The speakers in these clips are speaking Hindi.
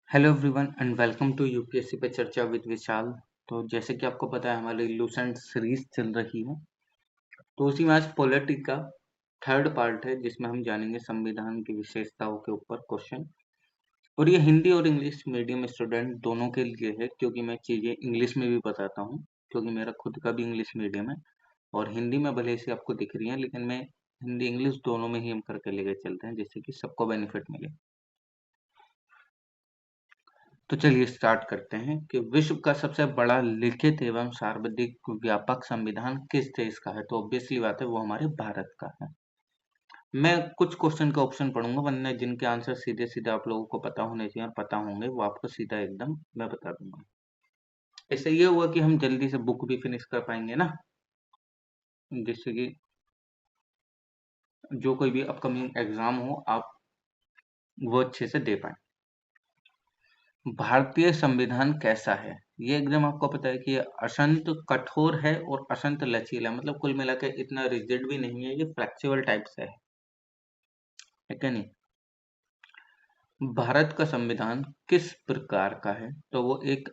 Hello everyone and welcome to UPSC पे चर्चा विद विशाल। तो जैसे कि आपको पता है हमारी लूसेंट सीरीज चल रही है। तो उसी में आज पॉलिटी का थर्ड पार्ट है जिसमें हम जानेंगे संविधान की विशेषताओं के ऊपर क्वेश्चन। और ये हिंदी और इंग्लिश मीडियम स्टूडेंट दोनों के लिए है क्योंकि मैं चीज़ें इंग्लिश में भी बताता हूँ क्योंकि मेरा खुद का भी इंग्लिश मीडियम है। और हिंदी में भले से आपको दिख रही है लेकिन मैं हिंदी इंग्लिश दोनों में ही हम करके लेके चलते हैं जिससे कि सबको बेनिफिट मिले। तो चलिए स्टार्ट करते हैं कि विश्व का सबसे बड़ा लिखित एवं सर्वाधिक व्यापक संविधान किस देश का है। तो ऑब्वियसली बात है वो हमारे भारत का है। मैं कुछ क्वेश्चन का ऑप्शन पढ़ूंगा वरना जिनके आंसर सीधे सीधे आप लोगों को पता होने चाहिए और पता होंगे वो आपको सीधा एकदम मैं बता दूंगा। इससे ये हुआ कि हम जल्दी से बुक भी फिनिश कर पाएंगे ना, जिससे कि जो कोई भी अपकमिंग एग्जाम हो आप वो अच्छे से दे पाए। भारतीय संविधान कैसा है? ये एकदम आपको पता है कि ये अशंत कठोर है और अशंत लचीला, मतलब कुल मिला के इतना रिजिड भी नहीं है, ये फ्लेक्सिबल टाइप से है क्या नहीं? भारत का संविधान किस प्रकार का है? तो वो एक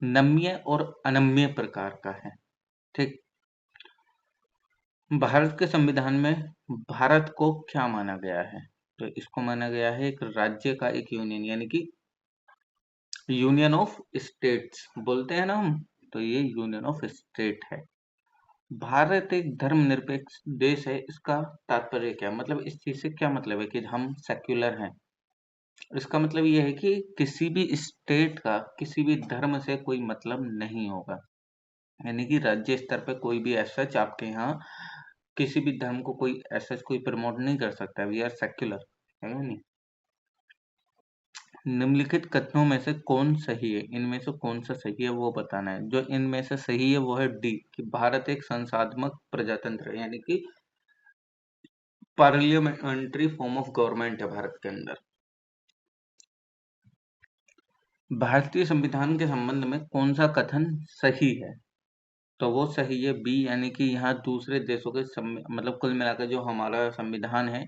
नम्य और अनम्य प्रकार का है। ठीक। भारत के संविधान में भारत को क्या माना गया है? तो इसको माना गया है एक राज्य का एक यूनियन, यानी कि यूनियन ऑफ स्टेट्स बोलते हैं ना हम, तो ये यूनियन ऑफ स्टेट है। भारत एक धर्मनिरपेक्ष देश है, इसका तात्पर्य क्या है? मतलब इस चीज से क्या मतलब है कि हम सेक्युलर हैं? इसका मतलब ये है कि किसी भी स्टेट का किसी भी धर्म से कोई मतलब नहीं होगा। यानी कि राज्य स्तर पे कोई भी ऐसा आपके यहाँ किसी भी धर्म को कोई ऐसा कोई प्रमोट नहीं कर सकता। वी आर सेक्युलर, है ना नहीं? निम्नलिखित कथनों में से कौन सही है? इनमें से कौन सा सही है वो बताना है। जो इनमें से सही है वो है डी, कि भारत एक संसाधमक प्रजातंत्र है, यानी कि पार्लियामेंट्री फॉर्म ऑफ गवर्नमेंट है भारत के अंदर। भारतीय संविधान के संबंध में कौन सा कथन सही है? तो वो सही है बी, यानी कि यहाँ दूसरे देशों के मतलब कुल मिलाकर जो हमारा संविधान है,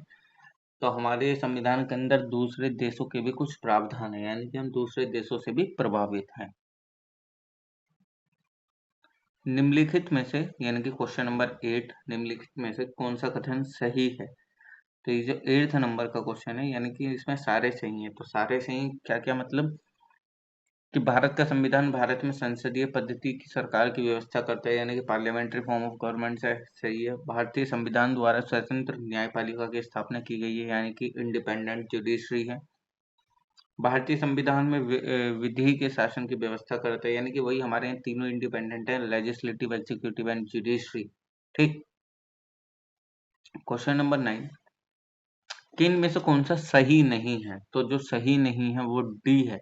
तो हमारे संविधान के अंदर दूसरे देशों के भी कुछ प्रावधान है, यानी कि हम दूसरे देशों से भी प्रभावित हैं। निम्नलिखित में से, यानी कि क्वेश्चन नंबर 8, निम्नलिखित में से कौन सा कथन सही है? तो ये जो 8th नंबर का क्वेश्चन है, यानी कि इसमें सारे सही हैं। तो सारे सही क्या क्या मतलब? कि भारत का संविधान भारत में संसदीय पद्धति की सरकार की व्यवस्था करता है, यानी कि पार्लियामेंट्री फॉर्म ऑफ गवर्नमेंट से सही है। भारतीय संविधान द्वारा स्वतंत्र न्यायपालिका की स्थापना की गई है, यानी कि इंडिपेंडेंट जुडिशरी है। भारतीय संविधान में विधि के शासन की व्यवस्था करता है, यानी कि वही हमारे यहाँ तीनों इंडिपेंडेंट है, लेजिस्लेटिव, एग्जीक्यूटिव एंड जुडिशरी। ठीक। क्वेश्चन नंबर 9, किन में से कौन सा सही नहीं है? तो जो सही नहीं है वो डी है।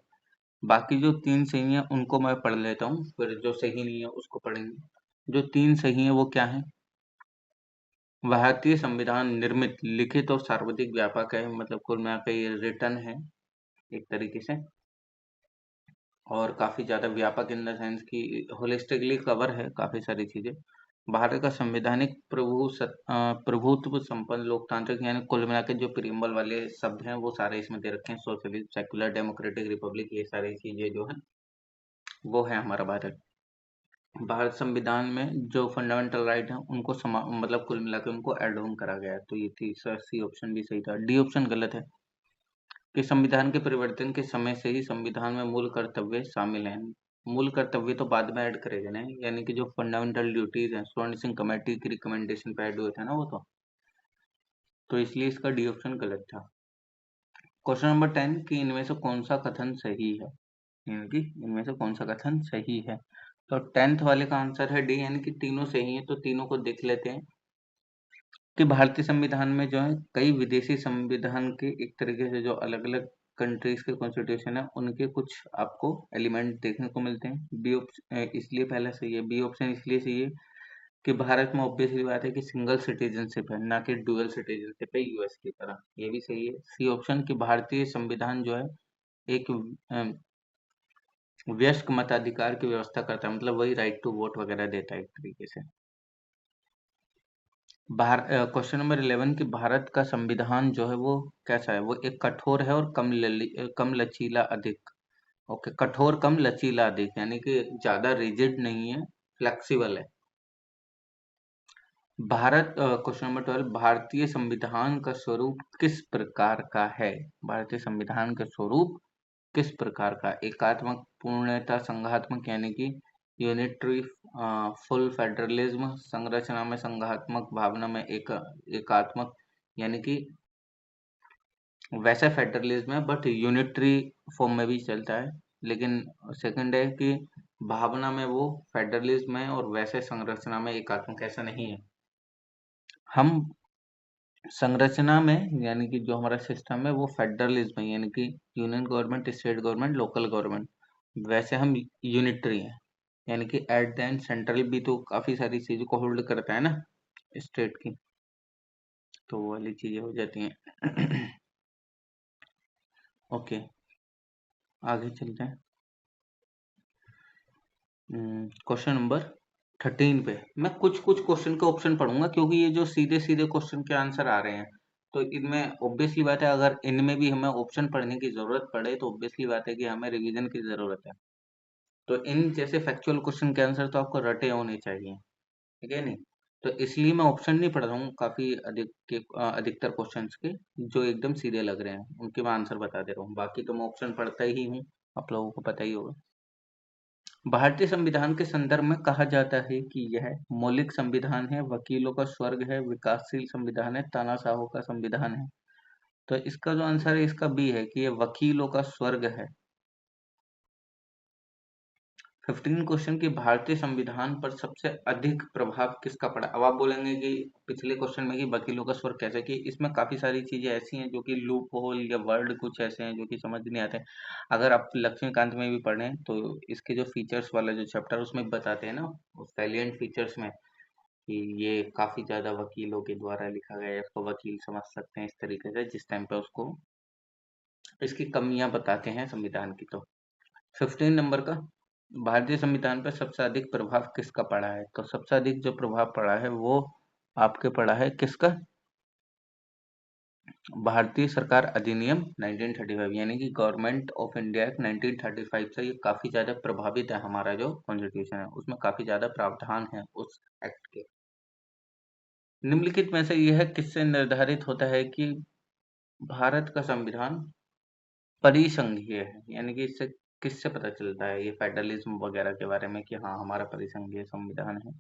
बाकी जो तीन सही है उनको मैं पढ़ लेता हूँ, फिर जो सही नहीं है उसको पढ़ेंगे। जो तीन सही है वो क्या है? भारतीय संविधान निर्मित, लिखित और सर्वाधिक व्यापक है, मतलब कुल मिलाकर ये रिटर्न है एक तरीके से, और काफी ज्यादा व्यापक इन द सेंस कि होलिस्टिकली कवर है काफी सारी चीजें। भारत का संवैधानिक प्रभुत्व संपन्न लोकतांत्रिक, यानी कुल मिला के जो प्रियम्बल वाले शब्द हैं वो सारे इसमें दे रखे हैं। सोशलिस्ट, सेक्युलर, डेमोक्रेटिक, रिपब्लिक, ये सारी चीजें जो है वो है हमारा भारत। भारत संविधान में जो फंडामेंटल राइट है उनको मतलब कुल मिला के उनको एड ऑन करा गया है। तो ये तीसरा सी ऑप्शन भी सही था। डी ऑप्शन गलत है कि संविधान के परिवर्तन के समय से ही संविधान में मूल कर्तव्य शामिल हैं। मूल कर्तव्य तो बाद में ऐड करे गए ना, यानी कि जो फंडामेंटल ड्यूटीज हैं स्वर्ण सिंह कमेटी की रिकमेंडेशन पे ऐड हुए थे ना वो, तो इसलिए इसका डी ऑप्शन गलत था। क्वेश्चन नंबर 10, कि इनमें से कौन सा कथन सही है? यानी कि इनमें से कौन सा कथन सही है? तो 10th वाले का आंसर है डी, यानी कि तीनों सही है। तो तीनों को देख लेते हैं कि भारतीय संविधान में जो है कई विदेशी संविधान के एक तरीके से जो अलग अलग कंट्रीज के कॉन्स्टिट्यूशन है उनके कुछ आपको एलिमेंट देखने को मिलते हैं। बी ऑप्शन इसलिए पहला सही है। बी ऑप्शन इसलिए सही है कि भारत में ऑब्वियसली बात है कि सिंगल सिटीजनशिप है, ना कि डुअल सिटीजनशिप है यूएस की तरह, ये भी सही है। सी ऑप्शन कि भारतीय संविधान जो है एक वयस्क मताधिकार की व्यवस्था करता है, मतलब वही राइट टू वोट वगैरह देता है एक तरीके से। क्वेश्चन नंबर 11 कि भारत का संविधान जो है वो कैसा है? वो एक कठोर है और कम लचीला अधिक। ओके, कठोर कम लचीला अधिक, यानी कि ज्यादा रिजिड नहीं है, फ्लेक्सिबल है। क्वेश्चन नंबर 12, भारतीय संविधान का स्वरूप किस प्रकार का है? भारतीय संविधान का स्वरूप किस प्रकार का? एकात्मक, पूर्णतः संघात्मक यानी कि यूनिटरी, फुल फेडरलिज्म, संरचना में संघात्मक, भावना में एकात्मक यानी कि वैसा फेडरलिज्म है बट यूनिटरी फॉर्म में भी चलता है। लेकिन सेकंड है कि भावना में वो फेडरलिज्म है और वैसे संरचना में एकात्मक, ऐसा नहीं है। हम संरचना में यानी कि जो हमारा सिस्टम है वो फेडरलिज्म है, यानी कि union government, state government, local government. वैसे हम यूनिटरी हैं, यानी कि एट द एंड सेंट्रल भी तो काफी सारी चीजों को होल्ड करता है ना स्टेट की, तो वो वाली चीजें हो जाती हैं। ओके, आगे चलते हैं। क्वेश्चन नंबर 13 पे मैं कुछ कुछ क्वेश्चन का ऑप्शन पढ़ूंगा, क्योंकि ये जो सीधे सीधे क्वेश्चन के आंसर आ रहे हैं, तो इनमें ऑब्वियसली बात है अगर इनमें भी हमें ऑप्शन पढ़ने की जरूरत पड़े तो ऑब्वियसली बात है कि हमें रिवीजन की जरूरत है। तो इन जैसे फैक्चुअल क्वेश्चन के आंसर तो आपको रटे होने चाहिए, ठीक है नहीं? तो इसलिए मैं ऑप्शन नहीं पढ़ रहा हूँ काफी अधिकतर क्वेश्चंस के जो एकदम सीधे लग रहे हैं उनके मैं आंसर बता दे रहा हूँ, बाकी तो मैं ऑप्शन पढ़ता ही हूँ, आप लोगों को पता ही होगा। भारतीय संविधान के संदर्भ में कहा जाता है कि यह मौलिक संविधान है, वकीलों का स्वर्ग है, विकासशील संविधान है, तानाशाहों का संविधान है। तो इसका जो आंसर है इसका बी है कि ये वकीलों का स्वर्ग है। 15 क्वेश्चन की भारतीय संविधान पर सबसे अधिक प्रभाव किसका पड़ा? अब आप बोलेंगे कि पिछले क्वेश्चन में कि वकीलों का स्वर्ग कैसे, कि इसमें काफी सारी चीजें ऐसी हैं जो कि लूप होल या वर्ड कुछ ऐसे हैं जो कि समझ नहीं आते हैं। अगर आप लक्ष्मीकांत में भी पढ़ें तो इसके जो फीचर्स वाला जो चैप्टर उसमें बताते हैं ना, उस सैलिएंट फीचर्स में, कि ये काफी ज्यादा वकीलों के द्वारा लिखा गया है, इसको वकील समझ सकते हैं इस तरीके से, जिस टाइम पे उसको इसकी कमियां बताते हैं संविधान की। तो 15 नंबर का, भारतीय संविधान पर सबसे अधिक प्रभाव किसका पड़ा है? तो सबसे अधिक जो प्रभाव पड़ा है वो आपके पड़ा है किसका? भारतीय सरकार अधिनियम 1935, यानी कि गवर्नमेंट ऑफ इंडिया एक्ट 1935 से ये काफी ज्यादा प्रभावित है। हमारा जो कॉन्स्टिट्यूशन है उसमें काफी ज्यादा प्रावधान है उस एक्ट के। निम्नलिखित में से यह किससे निर्धारित होता है कि भारत का संविधान परिसंघीय है? यानी कि इससे किससे पता चलता है ये फेडरलिज्म वगैरह के बारे में कि हाँ हमारा परिसंघीय संविधान है?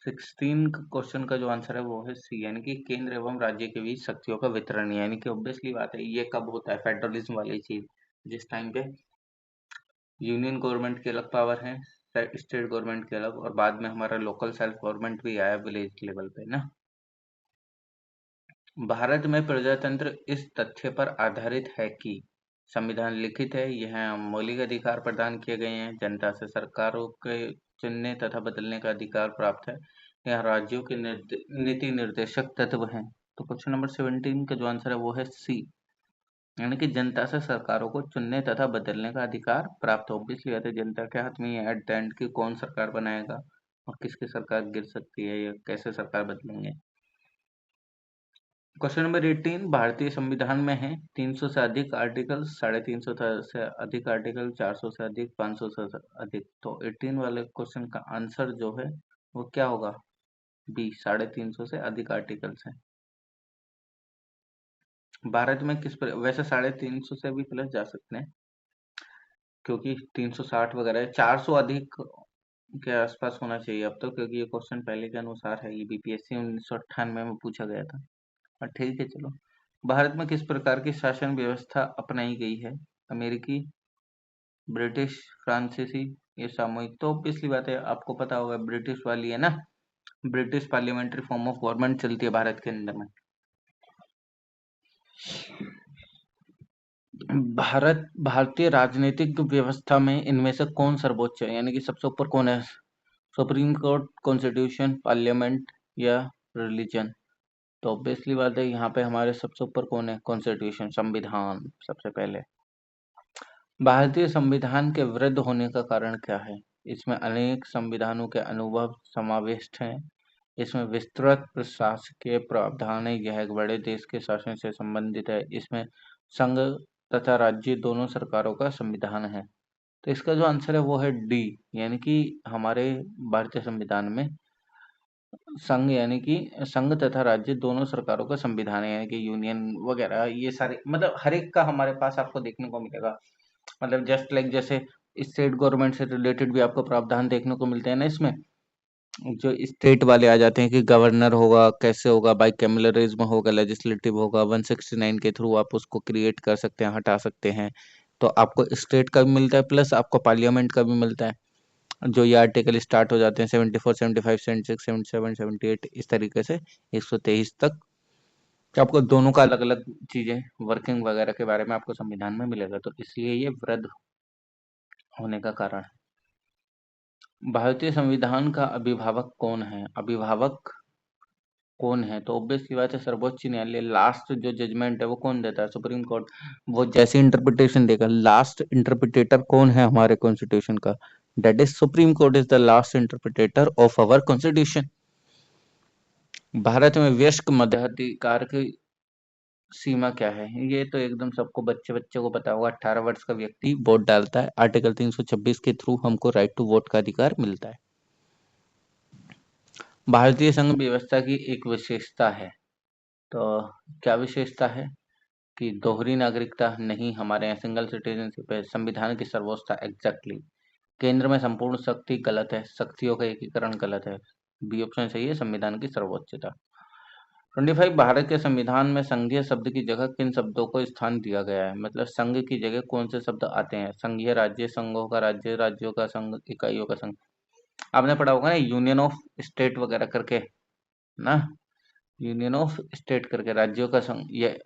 16 क्वेश्चन का जो आंसर है वो है सी, यानी कि केंद्र एवं राज्य के बीच शक्तियों का वितरण, यानी कि ऑब्वियसली बात है ये कब होता है फेडरलिज्म वाली चीज, जिस टाइम पे यूनियन गवर्नमेंट की अलग पावर है, स्टेट गवर्नमेंट की अलग, और बाद में हमारा लोकल सेल्फ गवर्नमेंट भी आया विलेज लेवल पे ना। भारत में प्रजातंत्र इस तथ्य पर आधारित है कि संविधान लिखित है, यह मौलिक अधिकार प्रदान किए गए हैं, जनता से सरकारों के चुनने तथा बदलने का अधिकार प्राप्त है, यह राज्यों के नीति निर्देशक तत्व हैं। तो क्वेश्चन नंबर 17 का जो आंसर है वो है सी, यानी कि जनता से सरकारों को चुनने तथा बदलने का अधिकार प्राप्त हो। ऑब्वियसली बात है जनता के हाथ में ही है एट द एंड की कौन सरकार बनाएगा और किसकी सरकार गिर सकती है या कैसे सरकार बदलेंगे। क्वेश्चन नंबर 18, भारतीय संविधान में है 300 से अधिक आर्टिकल, 350 से अधिक आर्टिकल, 400 से अधिक, 500 से अधिक। तो 18 वाले क्वेश्चन का आंसर जो है वो क्या होगा? बी, 350 से अधिक आर्टिकल्स है। भारत में वैसे 350 से भी प्लस जा सकते हैं, क्योंकि 360 वगैरह है, 400 अधिक के आसपास होना चाहिए अब तो, क्योंकि ये क्वेश्चन पहले के अनुसार है, ये बीपीएससी 1998 में पूछा गया था। और ठीक है चलो, भारत में किस प्रकार की शासन व्यवस्था अपनाई गई है? अमेरिकी, ब्रिटिश, फ्रांसीसी, ये सामूहिक? तो ऑब्वियसली बात है आपको पता होगा ब्रिटिश वाली है ना, British parliamentary form of government चलती है भारत के अंदर में। भारतीय राजनीतिक व्यवस्था में इनमें से कौन सर्वोच्च है, यानी कि सबसे ऊपर कौन है? सुप्रीम कोर्ट, कॉन्स्टिट्यूशन, पार्लियामेंट या रिलीजन? तो ऑब्वियसली बात है यहाँ पे हमारे सबसे ऊपर कौन है? कॉन्स्टिट्यूशन, संविधान सबसे पहले। भारतीय संविधान के वृद्ध होने का कारण क्या है? इसमें अनेक संविधानों के अनुभव समाविष्ट हैं, इसमें विस्तृत प्रशासकीय प्रावधान है। यह एक बड़े देश के शासन से संबंधित है। इसमें संघ तथा राज्य दोनों सरकारों का संविधान है। तो इसका जो आंसर है वो है डी, यानी कि हमारे भारतीय संविधान में संघ यानी कि संघ तथा राज्य दोनों सरकारों का संविधान है, यानी कि यूनियन वगैरह ये सारे मतलब हर एक का हमारे पास आपको देखने को मिलेगा। मतलब जस्ट लाइक जैसे स्टेट गवर्नमेंट से रिलेटेड भी आपको प्रावधान देखने को मिलते हैं ना इसमें, जो स्टेट वाले आ जाते हैं कि गवर्नर होगा, कैसे होगा, बाइकैमलरिज्म होगा, लेजिस्लेटिव होगा, 169 के थ्रू आप उसको क्रिएट कर सकते हैं, हटा सकते हैं। तो आपको स्टेट का भी मिलता है प्लस आपको पार्लियामेंट का भी मिलता है। जो ये आर्टिकल स्टार्ट हो जाते हैं 74, 75, 76, 77, 78 इस तरीके से 123 तक, तो आपको दोनों का अलग अलग चीजें वर्किंग वगैरह के बारे में आपको संविधान में मिलेगा। तो इसलिए ये वृद्ध होने का कारण है। भारतीय संविधान का अभिभावक कौन है? अभिभावक कौन है? तो ऑब्वियस सी बात है, सर्वोच्च न्यायालय। लास्ट जो जजमेंट है वो कौन देता है? Supreme court. वो जैसी इंटरप्रिटेशन देगा, लास्ट इंटरप्रिटेटर कौन है हमारे कॉन्स्टिट्यूशन का? That is supreme court is the last interpreter of our constitution. Bharat में वयस्क मताधिकार की सीमा क्या है? ये तो एकदम सबको बच्चे बच्चे को पता होगा। 18 वर्ष का व्यक्ति वोट डालता है। आर्टिकल 326 के थ्रू हमको राइट टू वोट का अधिकार मिलता है। भारतीय संघ व्यवस्था की एक विशेषता है, तो क्या विशेषता है? कि दोहरी नागरिकता नहीं, हमारे यहाँ सिंगल सिटीजनशिप है। संविधान की सर्वोच्चता, एग्जैक्टली। केंद्र में संपूर्ण शक्ति, गलत है। शक्तियों का एकीकरण, गलत है। बी ऑप्शन सही है, संविधान की सर्वोच्चता। 25, भारत के संविधान में संघीय शब्द की जगह किन शब्दों को स्थान दिया गया है? मतलब संघ की जगह कौन से शब्द आते हैं? संघीय राज्य, संघों का राज्य, राज्यों का संघ, इकाइयों का संघ। आपने पढ़ा होगा ना यूनियन ऑफ स्टेट वगैरह करके ना, यूनियन ऑफ स्टेट करके राज्यों का संघ। ये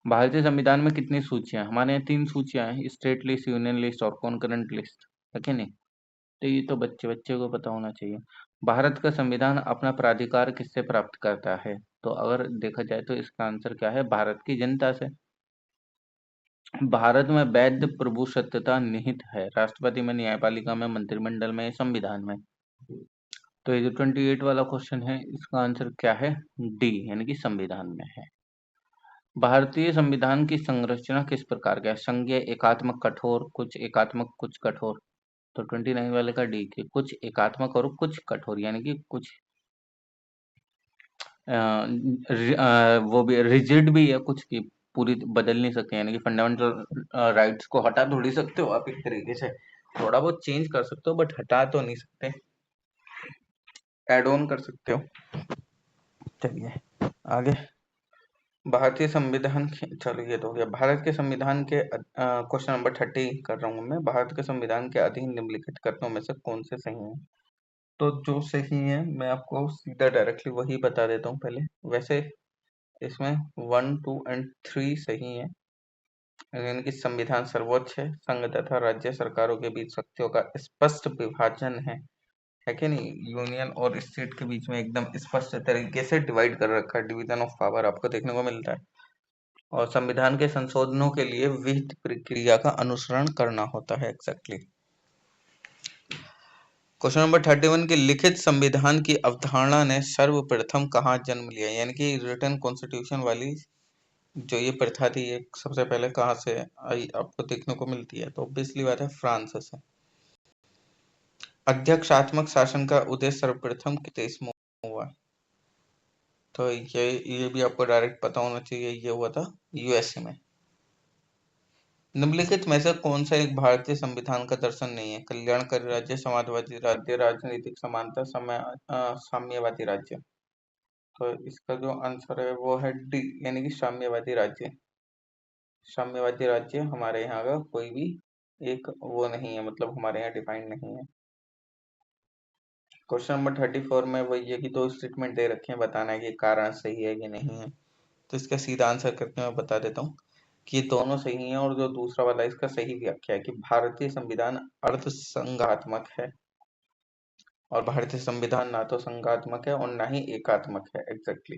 भारतीय संविधान में कितनी सूचियां? हमारे यहाँ 3 सूचियां हैं, स्टेट लिस्ट, यूनियन लिस्ट और कॉन्करेंट लिस्ट, है कि नहीं? तो ये तो बच्चे बच्चे को पता होना चाहिए। भारत का संविधान अपना प्राधिकार किससे प्राप्त करता है? तो अगर देखा जाए तो इसका आंसर क्या है? भारत की जनता से। भारत में वैध प्रभुसत्ता निहित है, राष्ट्रपति में, न्यायपालिका में, मंत्रिमंडल में, संविधान में। तो ये जो 28 वाला क्वेश्चन है इसका आंसर क्या है? डी, यानी कि संविधान में है। भारतीय संविधान की संरचना किस प्रकार का है? संघीय, एकात्मक, कठोर, कुछ एकात्मक कुछ कठोर। तो 29 वाले का डी, के कुछ एकात्मक और कुछ कठोर, यानी कि कुछ वो भी रिजिड भी है कुछ की, पूरी बदल नहीं सकते, यानी कि फंडामेंटल राइट्स को हटा थोड़ी सकते हो आप एक तरीके से। थोड़ा बहुत चेंज कर सकते हो बट हटा तो नहीं सकते, एड ऑन कर सकते हो। चलिए आगे। भारतीय संविधान चलो ये तो हो गया। भारत के संविधान के क्वेश्चन नंबर 30 कर रहा हूँ मैं। भारत के संविधान के अधीन निम्नलिखित कथनों में से कौन से सही हैं? तो जो सही है मैं आपको सीधा डायरेक्टली वही बता देता हूँ पहले। वैसे इसमें 1, 2 एंड 3 सही है, यानी कि संविधान सर्वोच्च है, संघ तथा राज्य सरकारों के बीच शक्तियों का स्पष्ट विभाजन है कि नहीं? यूनियन और स्टेट के बीच में एकदम स्पष्ट तरीके से डिवाइड कर रखा है, डिवीजन ऑफ पावर आपको देखने को मिलता है। और संविधान के संशोधनों के लिए विहित प्रक्रिया का अनुसरण करना होता है, एग्जैक्टली। क्वेश्चन नंबर 31 की लिखित संविधान की अवधारणा ने सर्वप्रथम कहाँ जन्म लिया? यानी कि रिटन कॉन्स्टिट्यूशन वाली जो ये प्रथा थी ये सबसे पहले कहाँ से आई आपको देखने को मिलती है? तो ऑब्वियसली बात है फ्रांस से। अध्यक्षात्मक शासन का उदय सर्वप्रथम किस देश में हुआ? तो ये भी आपको डायरेक्ट पता होना चाहिए, ये हुआ था यूएसए में। निम्नलिखित में से कौन सा एक भारतीय संविधान का दर्शन नहीं है? कल्याणकारी राज्य, समाजवादी राज्य, राजनीतिक समानता, साम्यवादी राज्य। तो इसका जो आंसर है वो है डी, यानी कि साम्यवादी राज्य। साम्यवादी राज्य हमारे यहाँ का कोई भी एक वो नहीं है, मतलब हमारे यहाँ डिफाइंड नहीं है। क्वेश्चन नंबर 34 में वही है कि दो स्टेटमेंट दे रखे हैं, बताना है कि कारण सही है कि नहीं है। तो इसका सीधा आंसर करके मैं बता देता हूँ कि ये दोनों सही हैं, और जो दूसरा वाला इसका सही व्याख्या है कि भारतीय संविधान अर्ध संघात्मक है, और भारतीय संविधान ना तो संघात्मक है और ना ही एकात्मक है, एग्जैक्टली।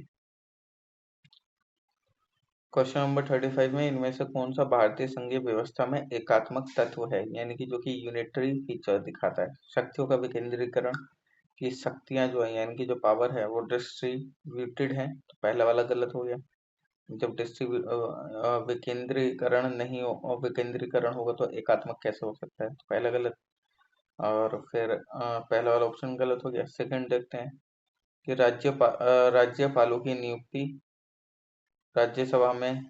क्वेश्चन नंबर 35 में इनमें से कौन सा भारतीय संघीय व्यवस्था में एकात्मक तत्व है? यानी कि जो कि यूनिटरी फीचर दिखाता है। शक्तियों का विकेंद्रीकरण, की शक्तियां जो है यानी कि जो पावर है वो डिस्ट्रीब्यूटेड है, तो पहला वाला गलत हो गया। जब विकेंद्रीकरण नहीं हो, विकेंद्रीकरण होगा तो एकात्मक कैसे हो सकता है, तो पहला गलत। और फिर पहला वाला ऑप्शन गलत हो गया। सेकंड देखते हैं कि राज्यपालों की नियुक्ति राज्यसभा में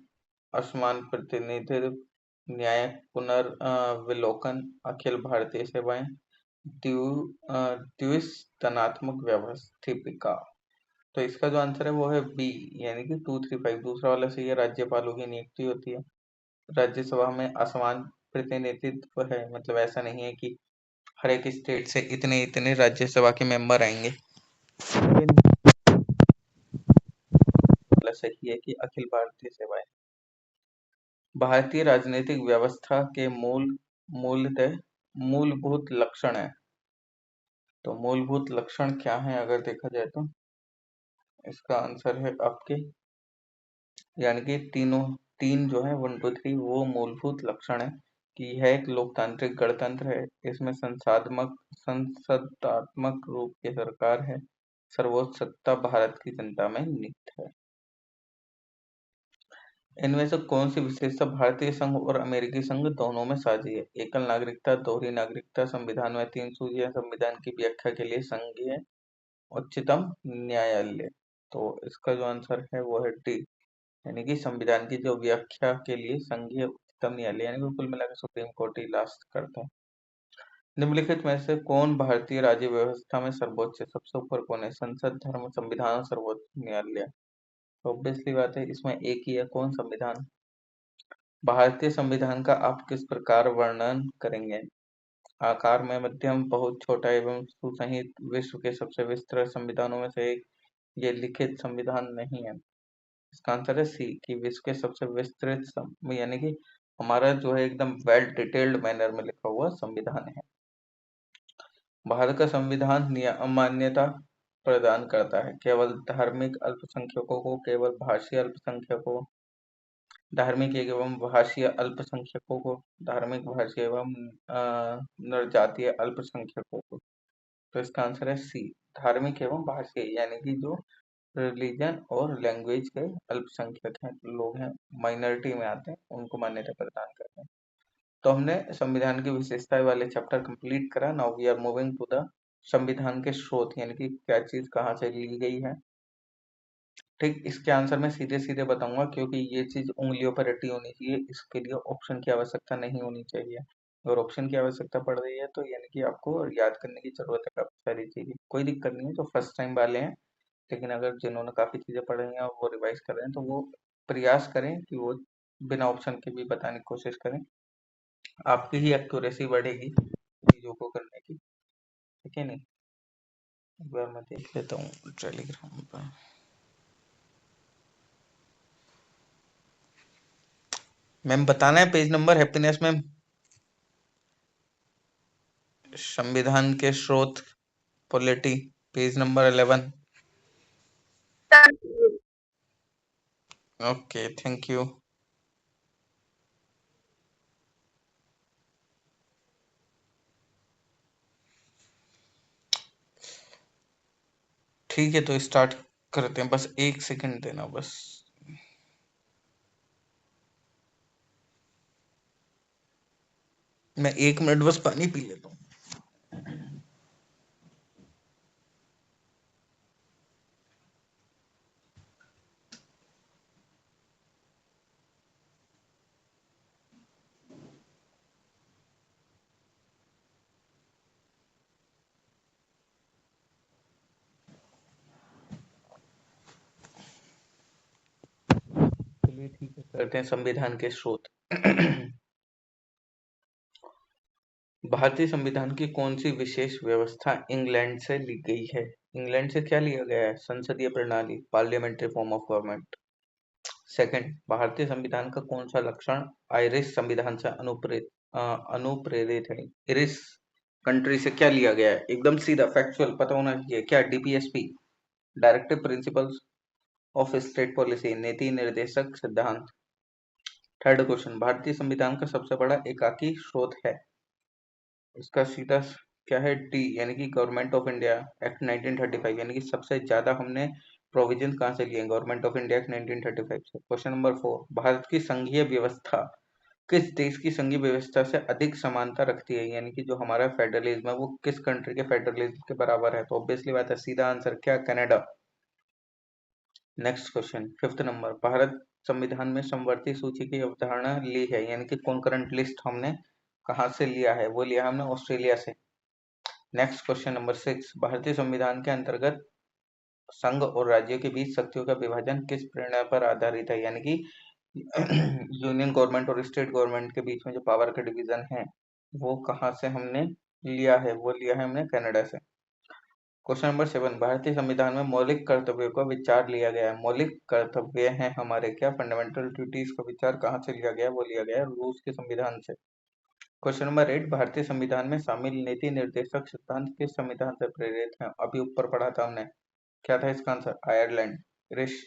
असमान प्रतिनिधित्व, न्यायिक पुनर्विलोकन, अखिल भारतीय सेवाएं, द्विसंस्थानात्मक व्यवस्थितिका। तो इसका जो आंसर है वो है बी, यानी कि 235। दूसरा वाला सही है, राज्यपालों की नियुक्ति होती है। राज्यसभा में असमान प्रतिनिधित्व है, मतलब ऐसा नहीं है कि हर एक स्टेट से इतने इतने राज्यसभा के मेंबर आएंगे। सही है कि अखिल भारतीय सेवाएं। भारतीय राजनीतिक व्यवस्था के मूलतः मूलभूत लक्षण है, तो मूलभूत लक्षण क्या है अगर देखा जाए तो इसका आंसर है आपके, यानी कि तीन जो है 1 2 3 वो मूलभूत लक्षण है कि यह एक लोकतांत्रिक गणतंत्र है, इसमें संसदात्मक रूप की सरकार है, सर्वोच्च सत्ता भारत की जनता में निहित है। इनमें से कौन सी विशेषता भारतीय संघ और अमेरिकी संघ दोनों में साझी है? एकल नागरिकता, दोहरी नागरिकता, संविधान में 3 सूचियां, संविधान की व्याख्या के लिए संघीय उच्चतम न्यायालय। तो इसका जो आंसर है वो है डी, यानी कि संविधान की जो व्याख्या के लिए संघीय उच्चतम न्यायालय, यानी कि कुल मिलाकर सुप्रीम कोर्ट ही लास्ट करते हैं। निम्नलिखित में से कौन भारतीय राज्य व्यवस्था में सर्वोच्च है? सबसे ऊपर कौन है? संसद, धर्म, संविधान, सर्वोच्च न्यायालय। ऑब्वियसली बात है, इसमें एक ही है, कौन? संविधान। भारतीय संविधान का आप किस प्रकार वर्णन करेंगे? आकार में मध्यम, बहुत छोटा एवं सुसंहित, विश्व के सबसे विस्तृत संविधानों में से एक। ये लिखित संविधान नहीं है। इसका आंसर है सी, कि विश्व के सबसे विस्तृत यानी कि हमारा जो है एकदम वेल डिटेल्ड मैनर में लिखा हुआ संविधान है। भारत का संविधान मान्यता प्रदान करता है केवल धार्मिक अल्पसंख्यकों को, केवल भाषीय अल्पसंख्यकों, धार्मिक एवं भाषीय अल्पसंख्यकों को, धार्मिक, भाषीय एवं नरजातीय अल्पसंख्यकों को। तो इसका आंसर है सी, धार्मिक एवं भाषीय, यानी कि जो रिलीजन और लैंग्वेज के अल्पसंख्यक हैं, लोग हैं, माइनॉरिटी में आते हैं, उनको मान्यता प्रदान करते हैं। तो हमने संविधान की विशेषताएं वाले चैप्टर कंप्लीट करा। Now we are moving to the संविधान के स्रोत, यानी कि क्या चीज कहाँ से ली गई है। ठीक, इसके आंसर मैं सीधे सीधे बताऊंगा, क्योंकि ये चीज उंगलियों पर रटी होनी चाहिए, इसके लिए ऑप्शन की आवश्यकता नहीं होनी चाहिए। अगर ऑप्शन की आवश्यकता पड़ रही है तो यानी कि आपको याद करने की जरूरत है काफी सारी चीजें। कोई दिक्कत नहीं है जो फर्स्ट टाइम वाले हैं, लेकिन अगर जिन्होंने काफी चीजें पढ़ रही हैं और वो रिवाइज कर रहे हैं तो वो प्रयास करें कि वो बिना ऑप्शन के भी बताने की कोशिश करें, आपकी ही एक्यूरेसी बढ़ेगी चीजों को करने की। ठीक है, नहीं एक बार मैं देख लेता हूँ टेलीग्राम पर। मैम बताना है पेज नंबर, हैप्पीनेस मैम। संविधान के स्रोत, polity, page number 11। Okay, thank you. ठीक है, तो स्टार्ट करते हैं, बस 1 सेकंड देना बस। मैं 1 मिनट बस पानी पी लेता हूँ। चलिए ठीक है, करते हैं संविधान के स्रोत। भारतीय संविधान की कौन सी विशेष व्यवस्था इंग्लैंड से ली गई है? इंग्लैंड से क्या लिया गया है? संसदीय प्रणाली, parliamentary form of government. Second, भारतीय संविधान का कौन सा लक्षण आयरिश संविधान से अनुप्रेरित है? आयरिश कंट्री से क्या लिया गया है? एकदम सीधा फैक्चुअल पता होना चाहिए। क्या? DPSP, directive principles of state policy, नीति निर्देशक सिद्धांत। थर्ड क्वेश्चन, भारतीय संविधान का सबसे बड़ा एकाकी स्रोत है? इसका सीधा क्या है? डी यानी कि गवर्नमेंट ऑफ इंडिया एक्ट 1935, यानी कि सबसे ज्यादा हमने प्रोविजन कहाँ से लिए? गवर्नमेंट ऑफ इंडिया एक्ट 1935 से। क्वेश्चन नंबर 4, भारत की संघीय व्यवस्था किस देश की संघीय व्यवस्था से अधिक समानता रखती है? यानी कि जो हमारा फेडरलिज्म है वो किस कंट्री के फेडरलिज्म के बराबर है? तो ऑब्वियसली बात है, सीधा आंसर क्या? Canada. Next question, fifth number, Bharat संविधान में समवर्ती सूची की अवधारणा ली है, यानी कि कॉन्करेंट लिस्ट हमने कहाँ से लिया है? वो लिया हमने ऑस्ट्रेलिया से। नेक्स्ट क्वेश्चन नंबर 6, भारतीय संविधान के अंतर्गत संघ और राज्यों के बीच शक्तियों का विभाजन किस प्रेरणा पर आधारित है? यानी कि यूनियन गवर्नमेंट और स्टेट गवर्नमेंट के बीच में जो पावर का डिवीजन है वो कहाँ से हमने लिया है? वो लिया है हमने कनाडा से। क्वेश्चन नंबर 7, भारतीय संविधान में मौलिक कर्तव्यों का विचार लिया गया है। मौलिक कर्तव्य हैं हमारे क्या? फंडामेंटल ड्यूटीज का विचार कहाँ से लिया गया है? वो लिया गया है रूस के संविधान से। क्वेश्चन नंबर 8, भारतीय संविधान में शामिल नीति निर्देशक सिद्धांत किस संविधान से प्रेरित हैं? अभी ऊपर पढ़ा था हमने, क्या था इसका answer? Ireland, British.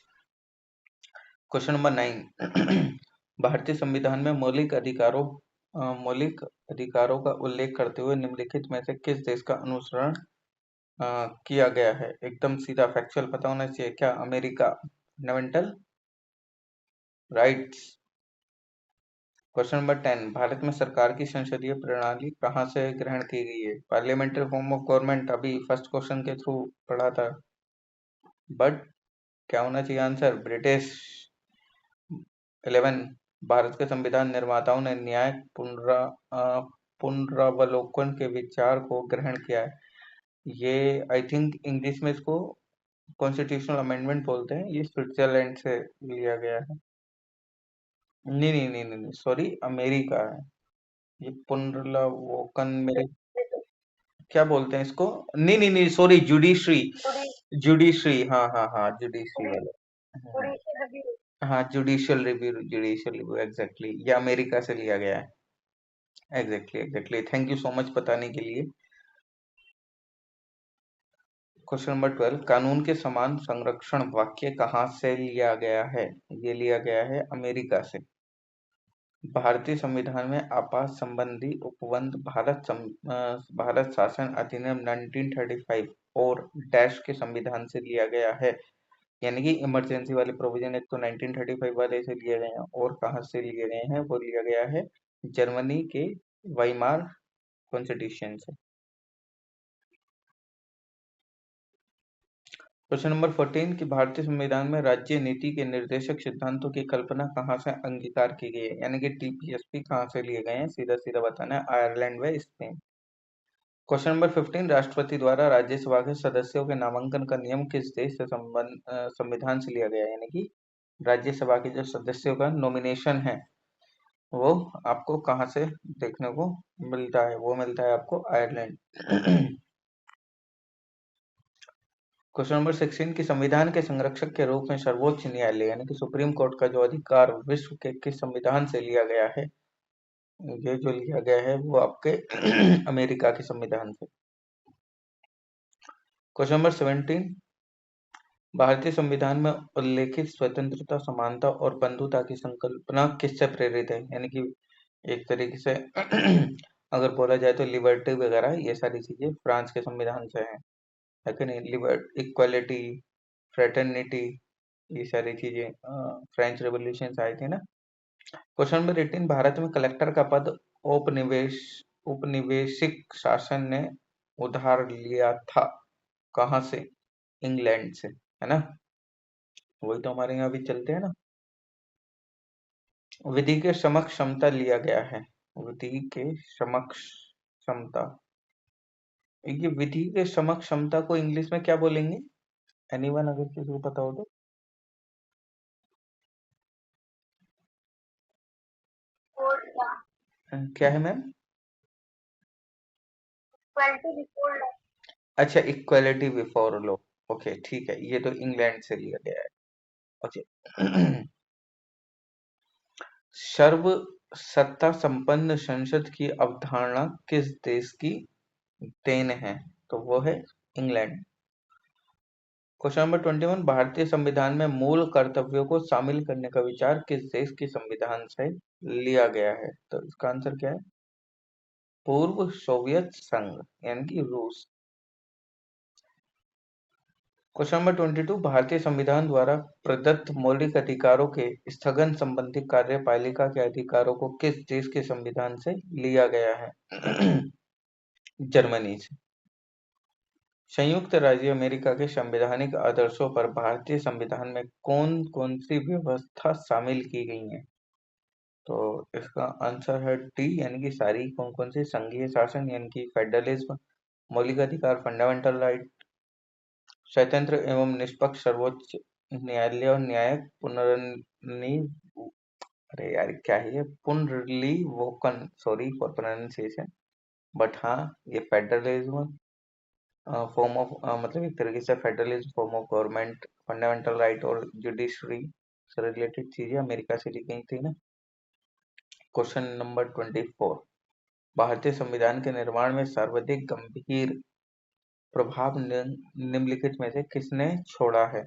Question number 9, भारतीय संविधान में मौलिक अधिकारों का उल्लेख करते हुए निम्नलिखित में से किस देश का अनुसरण किया गया है? एकदम सीधा फैक्चुअल पता होना चाहिए क्या? America, fundamental rights. Question number 10, Bharat में सरकार की संसदीय प्रणाली कहाँ से ग्रहण की गई है? पार्लियामेंट्री फॉर्म ऑफ गवर्नमेंट, अभी फर्स्ट क्वेश्चन के थ्रू पढ़ा था, बट क्या होना चाहिए आंसर? ब्रिटिश। 11, भारत के संविधान निर्माताओं ने न्याय पुनरावलोकन के विचार को ग्रहण किया है। ये आई थिंक इंग्लिश में इसको कॉन्स्टिट्यूशनल अमेंडमेंट बोलते हैं। ये स्विट्जरलैंड से लिया गया है। नहीं नहीं नहीं नहीं, सॉरी, अमेरिका है ये। पुनरावलोकन मेरे क्या बोलते हैं इसको? नहीं नहीं नहीं, सॉरी, जुडिशरी। जुडिशरी, हाँ हाँ हाँ, जुडिशरी वाला। हाँ, जुडिशियल रिव्यू, एग्जैक्टली, ये अमेरिका से लिया गया है। Exactly exactly, thank you so much बताने के लिए। क्वेश्चन नंबर 12, कानून के समान संरक्षण वाक्य कहाँ से लिया गया है? ये लिया गया है अमेरिका से। भारतीय संविधान में आपात संबंधी उपबंध भारत शासन अधिनियम 1935 और डैश के संविधान से लिया गया है। यानी कि इमरजेंसी वाले प्रोविजन एक तो 1935 वाले से लिए गए हैं, और कहाँ से लिए गए हैं? वो लिया गया है जर्मनी के वाइमार कॉन्स्टिट्यूशन से। क्वेश्चन नंबर 14, कि भारतीय संविधान में राज्य नीति के निर्देशक सिद्धांतों की कल्पना कहाँ से अंगीकार की गई है? यानी कि टीपीएसपी कहाँ से लिए गए हैं? सीधा सीधा बताना है, आयरलैंड व स्पेन। क्वेश्चन नंबर 15, राष्ट्रपति द्वारा राज्यसभा के सदस्यों के नामांकन का नियम किस देश से संविधान से लिया गया है? यानी कि राज्यसभा के जो सदस्यों का नॉमिनेशन है वो आपको कहाँ से देखने को मिलता है? वो मिलता है आपको आयरलैंड। क्वेश्चन नंबर 16, की संविधान के संरक्षक के रूप में सर्वोच्च न्यायालय यानी कि सुप्रीम कोर्ट का जो अधिकार विश्व के किस संविधान से लिया गया है? ये जो लिया गया है वो आपके अमेरिका के संविधान से। क्वेश्चन नंबर 17, भारतीय संविधान में उल्लेखित स्वतंत्रता, समानता और बंधुता की संकल्पना किससे प्रेरित है? यानी कि एक तरीके से अगर बोला जाए तो लिबर्टी वगैरह ये सारी चीजें फ्रांस के संविधान से है कि नहीं? इक्वालिटी, फ्रेटर्निटी, ये सारी चीजें फ्रेंच रेवोल्यूशन से आई थी ना। क्वेश्चन नंबर 18, भारत में कलेक्टर का पद औपनिवेशिक शासन ने उधार लिया था कहाँ से? इंग्लैंड से, है ना? वही तो हमारे यहाँ भी चलते हैं ना। विधि के समक्ष क्षमता लिया गया है। विधि के समक्ष क्षमता, ये विधि के समक्ष क्षमता को इंग्लिश में क्या बोलेंगे? एनीवन अगर किसी को पता हो तो? क्या है मैम? अच्छा, इक्वालिटी बिफोर लॉ। ओके ठीक है, ये तो इंग्लैंड से लिया गया है। ओके। सर्व सत्ता संपन्न संसद की अवधारणा किस देश की देन है? तो वो है इंग्लैंड। क्वेश्चन नंबर 21, भारतीय संविधान में मूल कर्तव्यों को शामिल करने का विचार किस देश के संविधान से लिया गया है? तो इसका आंसर क्या है? पूर्व सोवियत संघ यानी कि रूस। क्वेश्चन नंबर 22, भारतीय संविधान द्वारा प्रदत्त मौलिक अधिकारों के स्थगन संबंधी कार्यपालिका के अधिकारों को किस देश के संविधान से लिया गया है? जर्मनी से। संयुक्त राज्य अमेरिका के संवैधानिक आदर्शों पर भारतीय संविधान में कौन कौन सी व्यवस्था शामिल की गई है? तो इसका आंसर है डी, यानी कि सारी। कौन कौन सी? संघीय शासन यानी कि फेडरलिज्म, मौलिक अधिकार फंडामेंटल राइट, स्वतंत्र एवं निष्पक्ष सर्वोच्च न्यायालय और न्यायिक पुनर्नि अरे यार क्या है ये, पुनर्विलोकन, सॉरी फॉर प्रोनाउंसिएशन, बट हाँ ये फेडरलिज्म फॉर्म ऑफ मतलब एक तरीके से federalism form of government, fundamental right और जुडिशरी से रिलेटेड चीजें अमेरिका से ली गई थी ना। क्वेश्चन नंबर 24, भारतीय संविधान के निर्माण में सर्वाधिक गंभीर प्रभाव निम्नलिखित में से किसने छोड़ा है?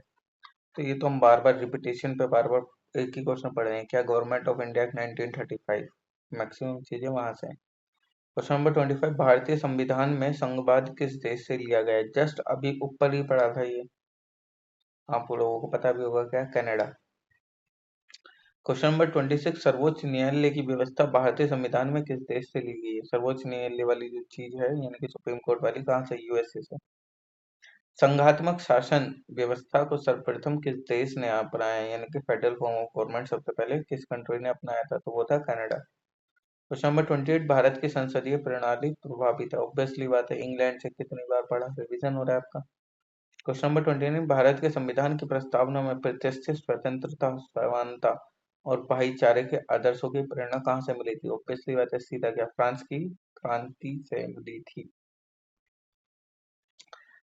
तो ये तो हम बार बार रिपीटेशन पे बार बार एक ही क्वेश्चन पढ़ रहे हैं। क्या गवर्नमेंट ऑफ इंडिया 1935, मैक्सिमम चीजें वहां से। क्वेश्चन नंबर 25, भारतीय संविधान में संघवाद किस देश से लिया गया है? जस्ट अभी ऊपर ही पढ़ा था ये, आप लोगों को पता भी होगा, क्या? कनाडा। क्वेश्चन नंबर 26, सर्वोच्च न्यायालय की व्यवस्था भारतीय संविधान में किस देश से ली गई है? सर्वोच्च न्यायालय वाली जो चीज है यानी कि सुप्रीम कोर्ट वाली, कहाँ से? यूएसए से। संघात्मक शासन व्यवस्था को सर्वप्रथम किस देश ने अपनाया यानी कि फेडरल फॉर्म ऑफ गवर्नमेंट सबसे पहले किस कंट्री ने अपनाया था? तो वो था कनाडा। क्वेश्चन नंबर 28, भारत की संसदीय प्रणाली प्रभावित है। ऑब्वियसली बात है, इंग्लैंड से कितनी बार पढ़ा, रिवीजन हो रहा है आपका। क्वेश्चन नंबर 29, भारत के संविधान की प्रस्तावना में प्रतिष्ठित स्वतंत्रता, समानता और भाईचारे के आदर्शों की प्रेरणा कहाँ से मिली थी? ऑब्वियसली बात है, सीधा क्या, फ्रांस की क्रांति से मिली थी।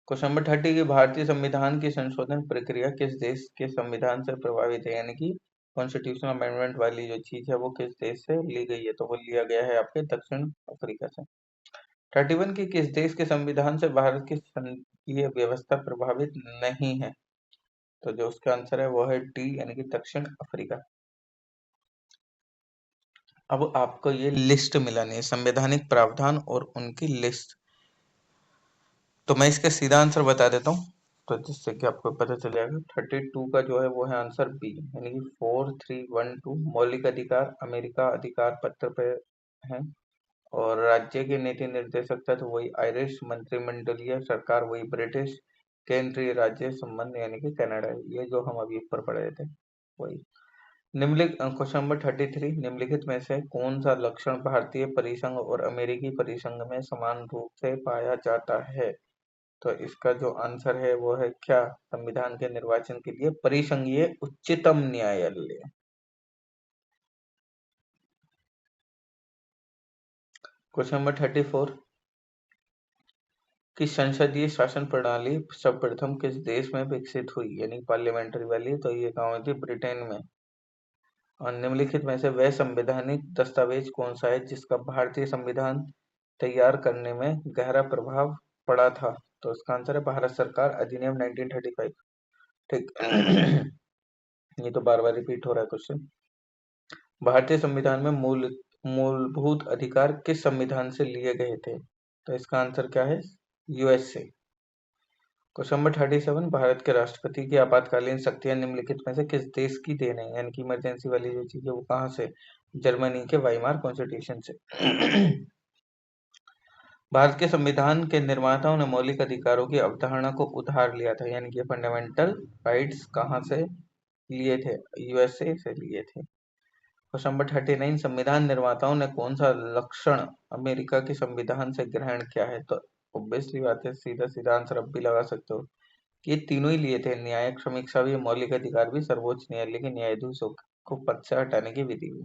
क्वेश्चन नंबर 30 की भारतीय संविधान की संशोधन प्रक्रिया किस देश के संविधान से प्रभावित है यानी कि कॉन्स्टिट्यूशनल अमेंडमेंट वाली जो चीज है वो किस देश से ली गई है? तो वो लिया गया है आपके दक्षिण अफ्रीका से। 31 की किस देश के संविधान से भारत की संघीय व्यवस्था प्रभावित नहीं है? तो जो उसका आंसर है वो है डी, यानी कि दक्षिण अफ्रीका। अब आपको ये लिस्ट मिलानी है, संवैधानिक प्रावधान और उनकी लिस्ट। तो मैं इसका सीधा आंसर बता देता हूँ, तो जिससे कि आपको पता चल जाएगा। 32 का जो है वो है आंसर बी, यानी कि 4312 मौलिक अधिकार अमेरिका अधिकार पत्र पे है, और राज्य के नीति निर्देशक तत्व वही आयरिश, मंत्रिमंडलीय सरकार वही ब्रिटिश, केंद्रीय राज्य संबंध यानी कि कनाडा। ये जो हम अभी ऊपर पढ़ रहे थे वही। निम्नलिखित क्वेश्चन नंबर 33, निम्नलिखित में से कौन सा लक्षण भारतीय परिसंघ और अमेरिकी परिसंघ में समान रूप से पाया जाता है? तो इसका जो आंसर है वो है क्या? संविधान के निर्वाचन के लिए परिसंघीय उच्चतम न्यायालय। क्वेश्चन नंबर 34 कि संसदीय शासन प्रणाली सर्वप्रथम किस देश में विकसित हुई यानी पार्लियामेंट्री वाली? तो ये कहाँ हुई थी? ब्रिटेन में। और निम्नलिखित में से वह संवैधानिक दस्तावेज कौन सा है जिसका भारतीय संविधान तैयार करने में गहरा प्रभाव पड़ा था? तो इसका आंसर है भारत सरकार अधिनियम 1935। ठीक। ये तो बार बार रिपीट हो रहा है क्वेश्चन। भारतीय संविधान में मूलभूत अधिकार किस संविधान से लिए गए थे? तो इसका आंसर क्या है? यूएस से। क्वेश्चन नंबर 37, भारत के राष्ट्रपति की आपातकालीन शक्तियां निम्नलिखित में से किस देश की देन है यानी कि इमरजेंसी वाली जो चीज है वो कहाँ से? जर्मनी के वाइमार कॉन्स्टिट्यूशन से। भारत के संविधान के निर्माताओं ने मौलिक अधिकारों की अवधारणा को उधार लिया था यानी कि फंडामेंटल राइट्स कहाँ से लिए थे? यूएसए से लिए थे। क्वेश्चन नंबर 39, संविधान निर्माताओं ने कौन सा लक्षण अमेरिका के संविधान से ग्रहण किया है? तो ऑब्वियसली बात है, सीधा सीधा आंसर अब भी लगा सकते हो, ये तीनों ही लिए थे, न्यायिक समीक्षा भी, मौलिक अधिकार भी, सर्वोच्च न्यायालय के न्यायाधीशों को पद से हटाने की विधि भी।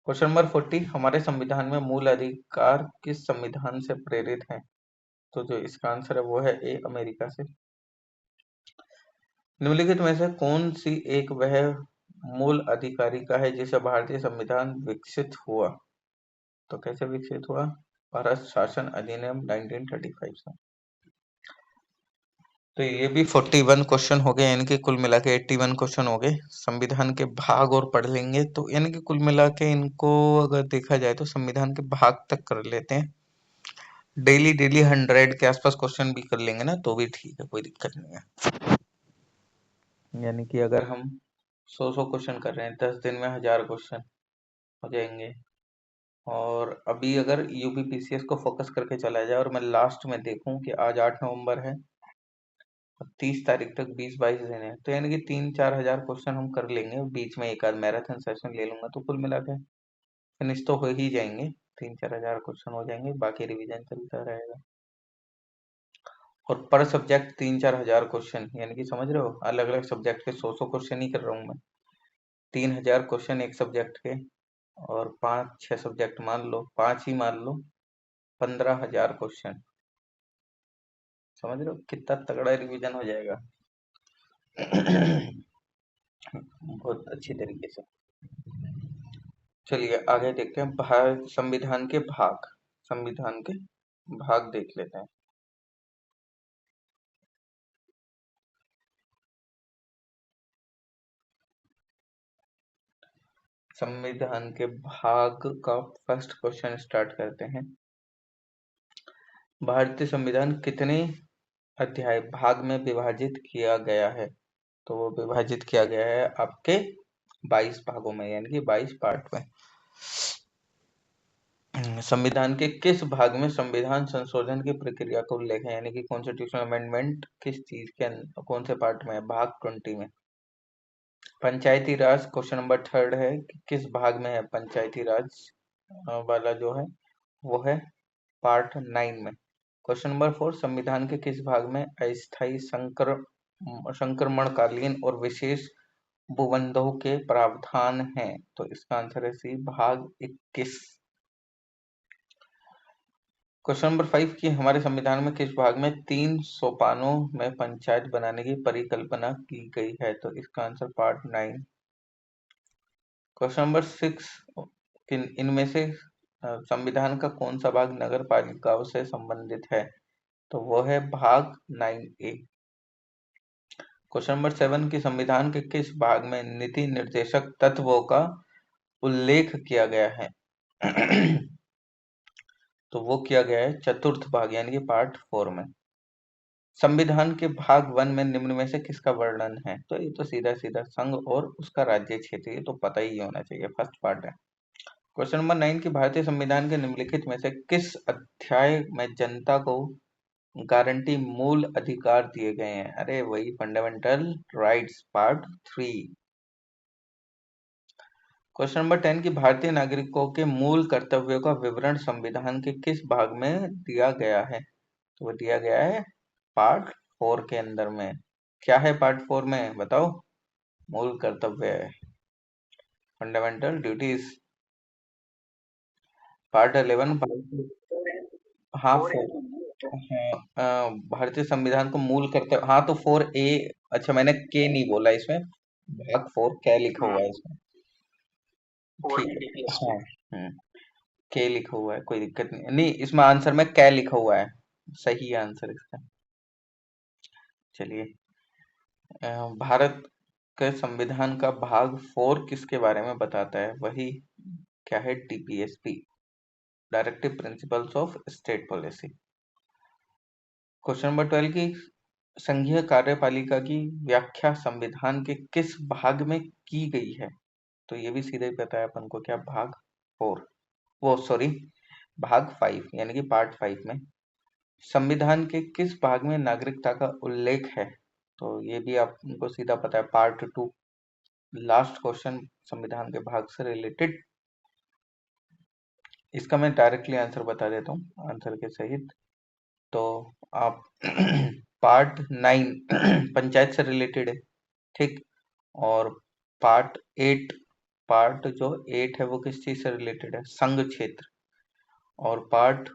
क्वेश्चन नंबर 40, हमारे संविधान में मूल अधिकार किस संविधान से प्रेरित हैं? तो जो इसका आंसर है वो है ए, अमेरिका से। निम्नलिखित में से कौन सी एक वह मूल अधिकारिका है जिसे भारतीय संविधान विकसित हुआ? तो कैसे विकसित हुआ? भारत शासन अधिनियम 1935 से। तो ये भी 41 क्वेश्चन हो गए, यानी कि कुल मिला के 81 क्वेश्चन हो गए। संविधान के भाग और पढ़ लेंगे तो यानी कि कुल मिला के इनको अगर देखा जाए तो संविधान के भाग तक कर लेते हैं। डेली डेली 100 के आसपास क्वेश्चन भी कर लेंगे ना तो भी ठीक है, कोई दिक्कत नहीं है। यानी कि अगर हम 100 क्वेश्चन कर रहे हैं 10 दिन में 1000 क्वेश्चन हो जाएंगे। और अभी अगर यूपीपीसीएस को फोकस करके चला जाए और मैं लास्ट में देखूं कि आज 8 नवंबर है और 30 तारीख तक 20-22 दिन है, तो यानी कि 3-4 हजार क्वेश्चन हम कर लेंगे। बीच में एक आध मैराथन सेशन ले लूंगा तो कुल मिला के फिनिश तो हो ही जाएंगे। 3-4 हजार क्वेश्चन हो जाएंगे, बाकी रिवीजन चलता रहेगा। और पर सब्जेक्ट 3-4 हजार क्वेश्चन, यानी कि समझ रहे हो, अलग अलग सब्जेक्ट के 100 क्वेश्चन ही कर रहा हूँ मैं। 3000 क्वेश्चन एक सब्जेक्ट के, और 5-6 सब्जेक्ट मान लो, 5 ही मान लो, 15,000 क्वेश्चन। समझ रहे हो कितना तगड़ा रिवीजन हो जाएगा। बहुत अच्छी तरीके से। चलिए आगे देखते हैं। संविधान के भाग, संविधान के भाग देख लेते हैं। संविधान के भाग का फर्स्ट क्वेश्चन स्टार्ट करते हैं। भारतीय संविधान कितने अध्याय भाग में विभाजित किया गया है? तो वो विभाजित किया गया है आपके 22 भागों में, यानी कि 22 पार्ट में। संविधान के किस भाग में संविधान संशोधन की प्रक्रिया का उल्लेख है? यानी कि कॉन्स्टिट्यूशनल अमेंडमेंट किस चीज के कौन से पार्ट में है? भाग 20 में। पंचायती राज क्वेश्चन नंबर 3 है कि किस भाग में है पंचायती राज वाला जो है वो है पार्ट 9 में। क्वेश्चन नंबर 4, संविधान के किस भाग में अस्थायी संक्रमणकालीन और विशेष भूबंधों के प्रावधान हैं? तो इसका आंसर है सी, भाग 21। क्वेश्चन नंबर 5 की हमारे संविधान में किस भाग में 3 सोपानों में पंचायत बनाने की परिकल्पना की गई है? तो इसका आंसर पार्ट 9। क्वेश्चन नंबर 6, इनमें से संविधान का कौन सा भाग नगर पालिकाओं से संबंधित है? तो वो है भाग 9A। क्वेश्चन नंबर 7 की संविधान के किस भाग में नीति निर्देशक तत्वों का उल्लेख किया गया है? तो वो किया गया है चतुर्थ भाग, यानी कि पार्ट 4 में। संविधान के भाग 1 में निम्न में से किसका वर्णन है? तो ये तो सीधा सीधा संघ और उसका राज्य क्षेत्र, ये तो पता ही होना चाहिए, फर्स्ट पार्ट है। क्वेश्चन नंबर 9 की भारतीय संविधान के निम्नलिखित में से किस अध्याय में जनता को गारंटी मूल अधिकार दिए गए हैं? अरे वही fundamental rights part 3। Question number 10 की भारतीय नागरिकों के मूल कर्तव्यों का विवरण संविधान के किस भाग में दिया गया है? तो वो दिया गया है पार्ट 4 के अंदर में। क्या है पार्ट 4 में बताओ? मूल कर्तव्य है, फंडामेंटल ड्यूटीज। पार्ट 11 हाँ 4, हाँ भारतीय संविधान को मूल कर्तव्य, हाँ तो 4A। अच्छा मैंने के नहीं बोला इसमें, भाग 4 क्या लिखा हुआ है इसमें, ठीक है हाँ। के लिखा हुआ है, कोई दिक्कत नहीं, नहीं इसमें आंसर में क्या लिखा हुआ है, सही आंसर इसका। चलिए भारत के संविधान का भाग 4 किसके बारे में बताता है? वही क्या है, DPSP, directive principles of state policy. Question number 12 की संघीय कार्यपालिका की व्याख्या संविधान के किस भाग में की गई है? तो ये भी सीधे ही पता है अपन को, क्या भाग 4, वो सॉरी भाग 5 यानी कि पार्ट 5 में। संविधान के किस भाग में नागरिकता का उल्लेख है? तो ये भी आपको सीधा पता है, पार्ट 2। लास्ट क्वेश्चन संविधान के भाग से रिलेटेड, इसका मैं डायरेक्टली आंसर बता देता हूँ आंसर के सहित। तो आप पार्ट 9 पंचायत से रिलेटेड है, ठीक। और पार्ट 8, पार्ट जो 8 है वो किस चीज से रिलेटेड है? संघ क्षेत्र। और पार्ट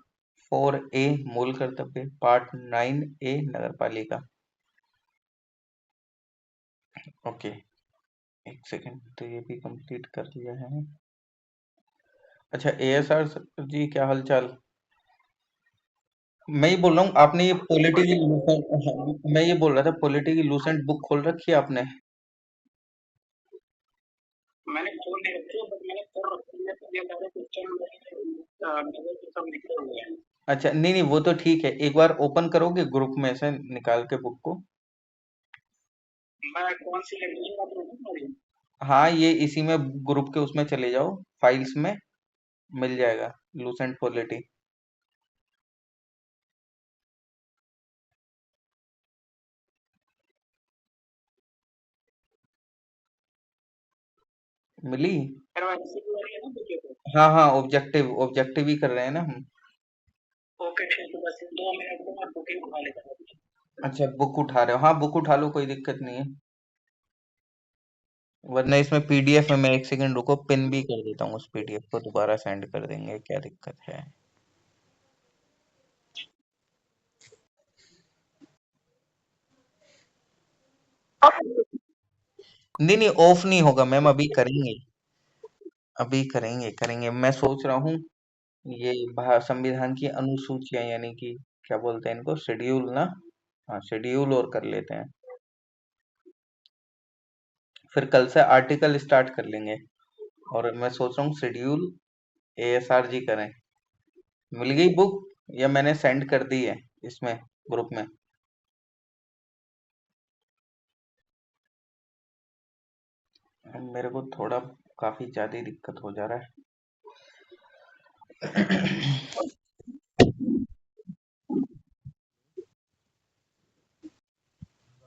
4A मूल कर्तव्य, पार्ट 9A नगर पालिका। ओके, एक सेकेंड, तो ये भी कंप्लीट कर लिया है। अच्छा ASR जी क्या हाल चाल? मैं ये बोल रहा हूँ, आपने ये पॉलिटी की लूसेंट, मैं ये बोल रहा था, पॉलिटी की लूसेंट बुक खोल रखी है आपने? मैंने खोल नहीं रखी है, बट मैंने पढ़ रखी है, तो ये सारे क्वेश्चन मेरे पे सब लिखे हुए हैं। अच्छा, नहीं नहीं, वो तो ठीक है, एक बार ओपन करोगे ग्रुप में से निकाल के बुक को? मैं कौन सी लैंग्वेज में ओपन? हाँ, ये इसी में ग्रुप के उसमें चले जाओ, फाइल्स में मिल जाएगा लूसेंट पॉलिटी। मिली? हाँ हाँ, ऑब्जेक्टिव ऑब्जेक्टिव ही कर रहे हैं ना हम। ओके ठीक है, बस 2 मिनट में मैं बुकिंग उठा लेता हूँ। अच्छा, बुक उठा रहे हो? हाँ, बुक उठा लो, कोई दिक्कत नहीं है। वरना इसमें पीडीएफ में, मैं एक सेकंड रुको, पिन भी कर देता हूँ, उस पीडीएफ को दोबारा सेंड कर देंगे, क्या दिक्कत है? नहीं नहीं, ऑफ नहीं होगा मैम, अभी करेंगे, अभी करेंगे करेंगे। मैं सोच रहा हूँ ये संविधान की अनुसूचियां, यानी कि क्या बोलते हैं इनको, शेड्यूल ना? हाँ, शेड्यूल और कर लेते हैं, फिर कल से आर्टिकल स्टार्ट कर लेंगे। और मैं सोच रहा हूँ शेड्यूल एएसआर जी करें। मिल गई बुक या मैंने सेंड कर दी है इसमें, ग्रुप में? मेरे को थोड़ा काफी ज्यादा ही दिक्कत हो जा रहा है।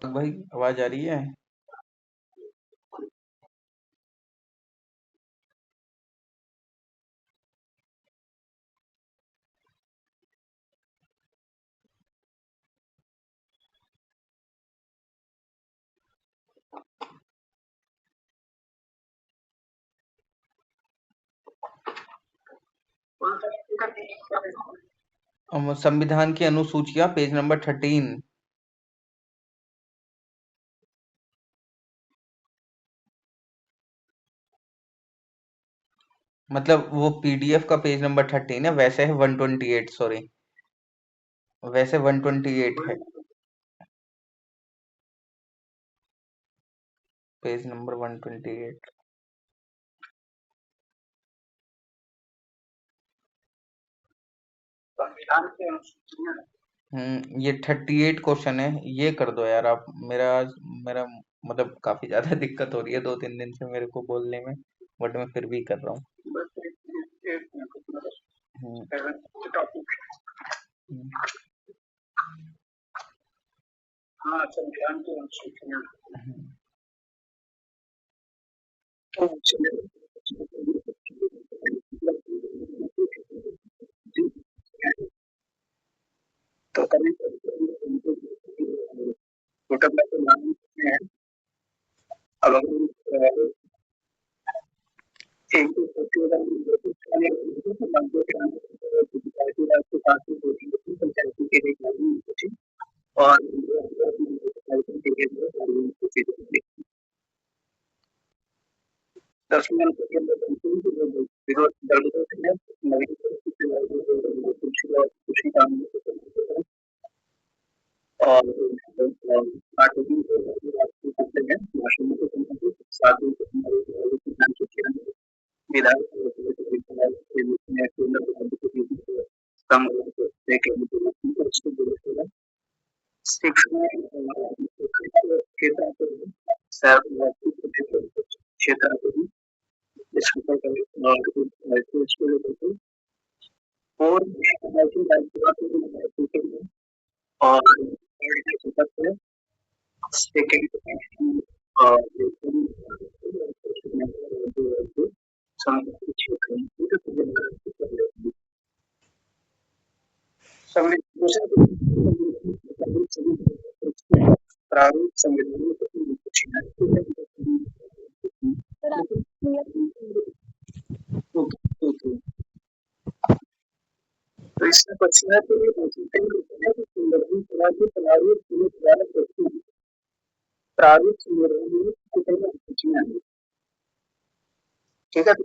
भाई, आवाज आ रही है? संविधान की अनुसूचियां, पेज नंबर 13। मतलब वो पीडीएफ का पेज नंबर 13 है, वैसे है 128, सॉरी, वैसे 128 है, पेज नंबर 128। संविधान की अनुसूचियां। ये 38 क्वेश्चन है, ये कर दो यार आप। मेरा मेरा मतलब काफी ज्यादा दिक्कत हो रही है 2-3 दिन से मेरे को बोलने में, बट मैं फिर भी कर रहा हूँ। हम्म, हम्म। हाँ, संविधान की अनुसूचियां। तो कभी छोटा है, अब अगर एक पंचायती के लिए और दस मिनट विरोध नवीन कृषि कानून और आर्टिकल करते हैं भाषण को संबंधित, साथ ही विधायक कम देख उसको बोले शिक्षा क्षेत्र और प्रारूप संविधान तो इसमें बचना के लिए प्रारूप संविधान, ठीक है, तो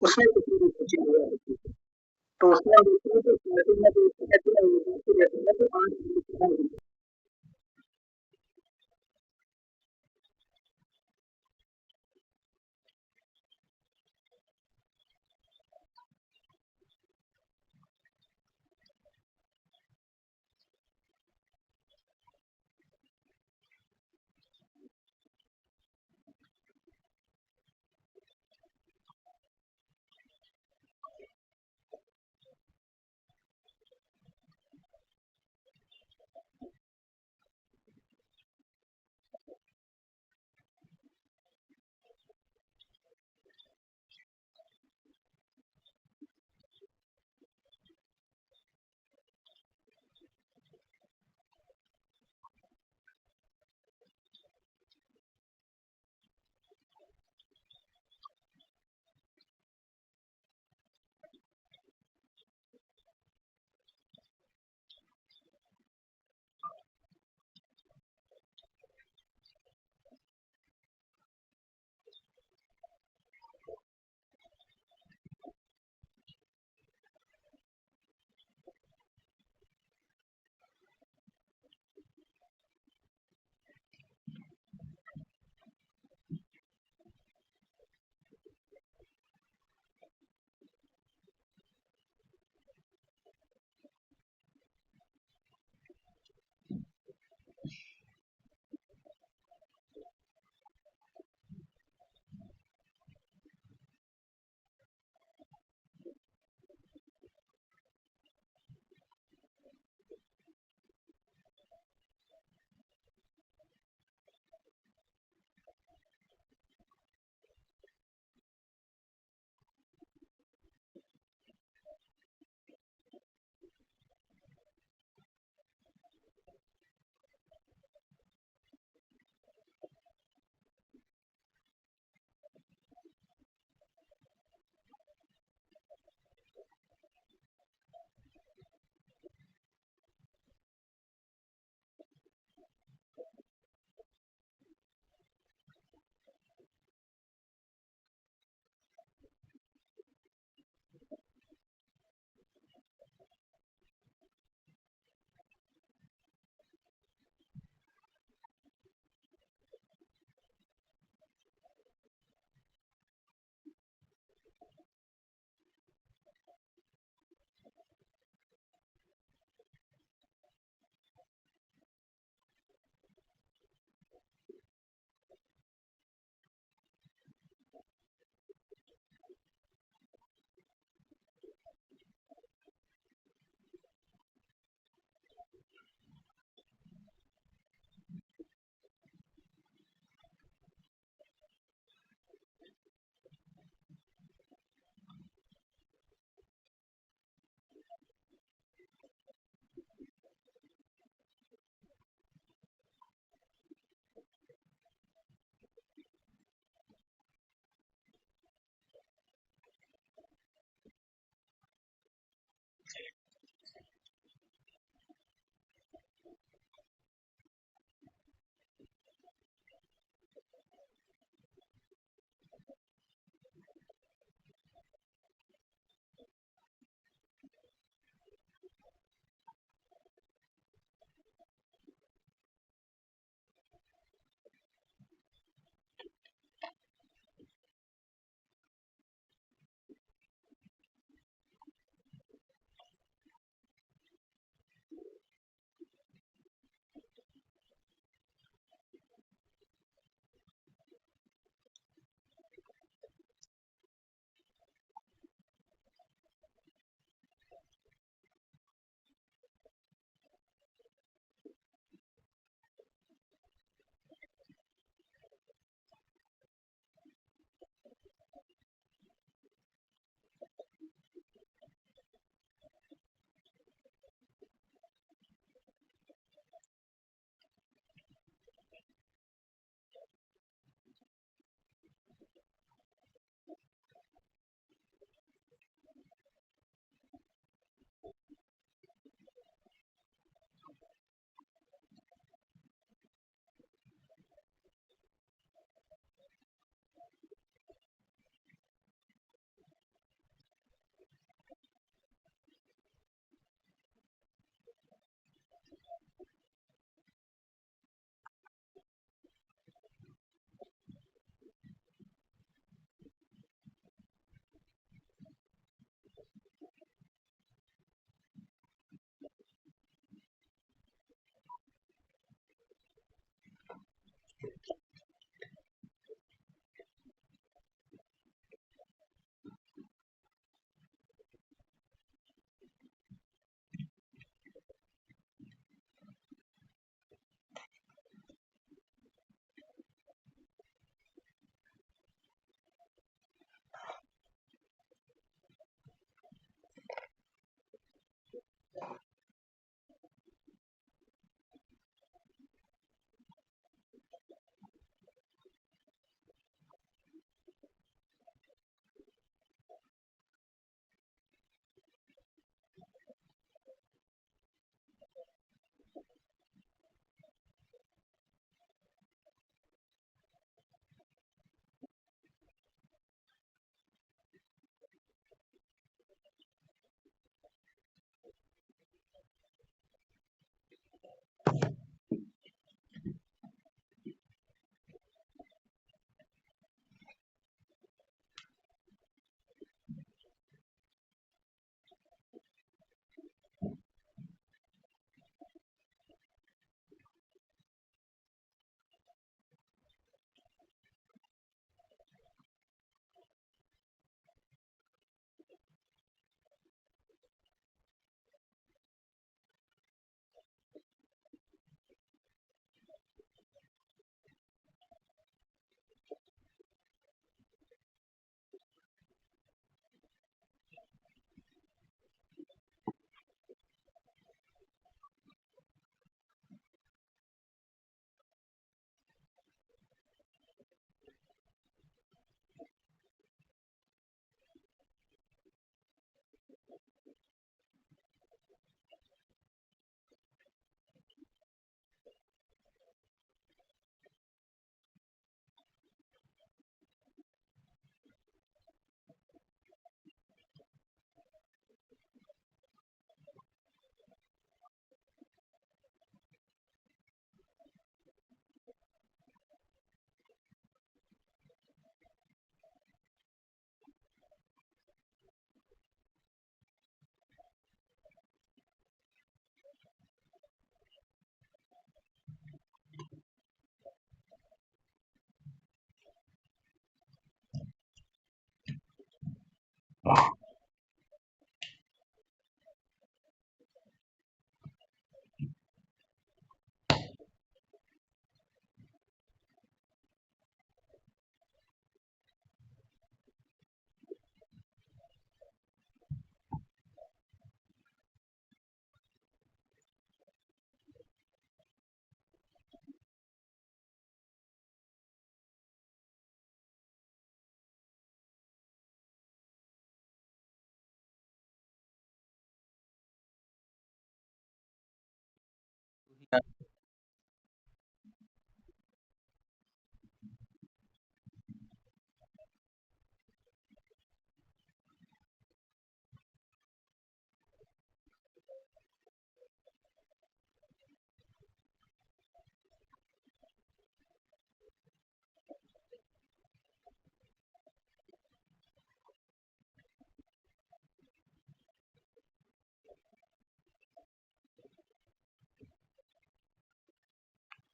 उसमें तो उसमें हम देखते हैं कि स्टार्टिंग में तो उसको कहते हैं रहते हैं तो 8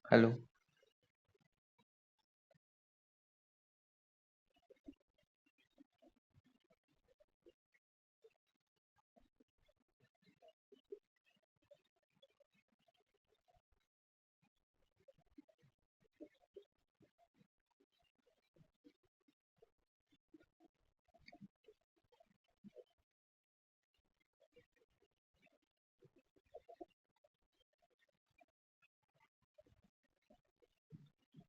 हेलो।